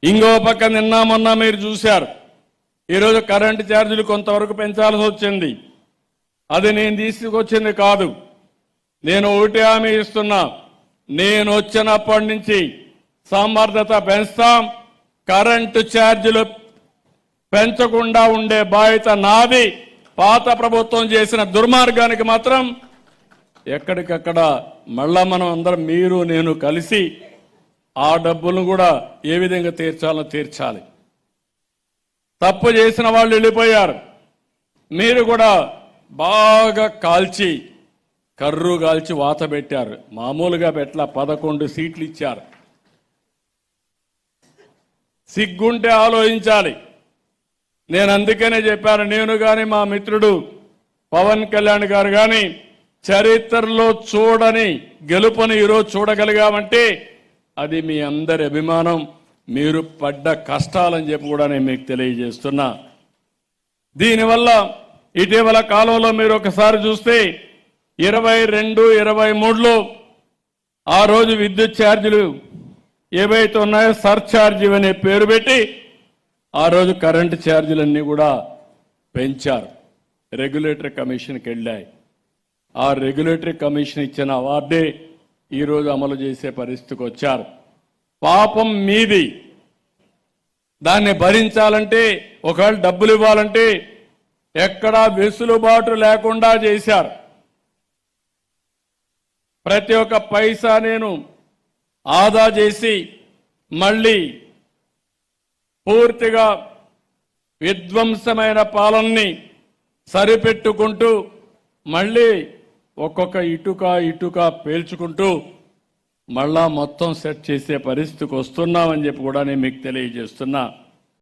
ఇంకో పక్క నిన్న మొన్న మీరు చూశారు, ఈరోజు కరెంటు ఛార్జీలు కొంతవరకు పెంచాల్సి వచ్చింది. అది నేను తీసుకొచ్చింది కాదు. నేను ఒకటి హామీ ఇస్తున్నా, నేను వచ్చినప్పటి నుంచి సమర్థత పెంచుతాం. కరెంటు ఛార్జీలు పెంచకుండా ఉండే బాధ్యత నాది. పాత ప్రభుత్వం చేసిన దుర్మార్గానికి మాత్రం ఎక్కడికక్కడ మళ్ళా మనం అందరం మీరు నేను కలిసి ఆ డబ్బులను కూడా ఏ విధంగా తీర్చాలో తీర్చాలి. తప్పు చేసిన వాళ్ళు వెళ్ళిపోయారు. మీరు కూడా బాగా కాల్చి కర్రు కాల్చి వాత పెట్టారు. మామూలుగా పెట్ల 11 సీట్లు ఇచ్చారు. సిగ్గుంటే ఆలోచించాలి. నేను అందుకనే చెప్పాను, నేను కానీ మా మిత్రుడు పవన్ కళ్యాణ్ గారు కానీ చరిత్రలో చూడని గెలుపుని ఈరోజు చూడగలిగామంటే అది మీ అందరి అభిమానం, మీరు పడ్డ కష్టాలని చెప్పి కూడా నేను మీకు తెలియజేస్తున్నా. దీనివల్ల ఇటీవల కాలంలో మీరు ఒకసారి చూస్తే 22, 23లో ఆ రోజు విద్యుత్ ఛార్జీలు ఏవైతే ఉన్నాయో సర్ఛార్జీ అనే పేరు పెట్టి ఆ రోజు కరెంటు ఛార్జీలన్నీ కూడా పెంచారు. రెగ్యులేటరీ కమిషన్కి వెళ్ళాయి. ఆ రెగ్యులేటరీ కమిషన్ ఇచ్చిన అవార్డే ఈరోజు అమలు చేసే పరిస్థితికి వచ్చారు. పాపం మీది. దాన్ని భరించాలంటే, ఒకవేళ డబ్బులు ఇవ్వాలంటే ఎక్కడా వెసులుబాటు లేకుండా చేశారు. ప్రతి ఒక్క పైసా నేను ఆదా చేసి మళ్ళీ పూర్తిగా విధ్వంసమైన పాలనని సరిపెట్టుకుంటూ మళ్ళీ ఒక్కొక్క ఇటుక పేల్చుకుంటూ మళ్ళా మొత్తం సెట్ చేసే పరిస్థితికి వస్తున్నామని చెప్పి కూడా నేను మీకు తెలియజేస్తున్నా.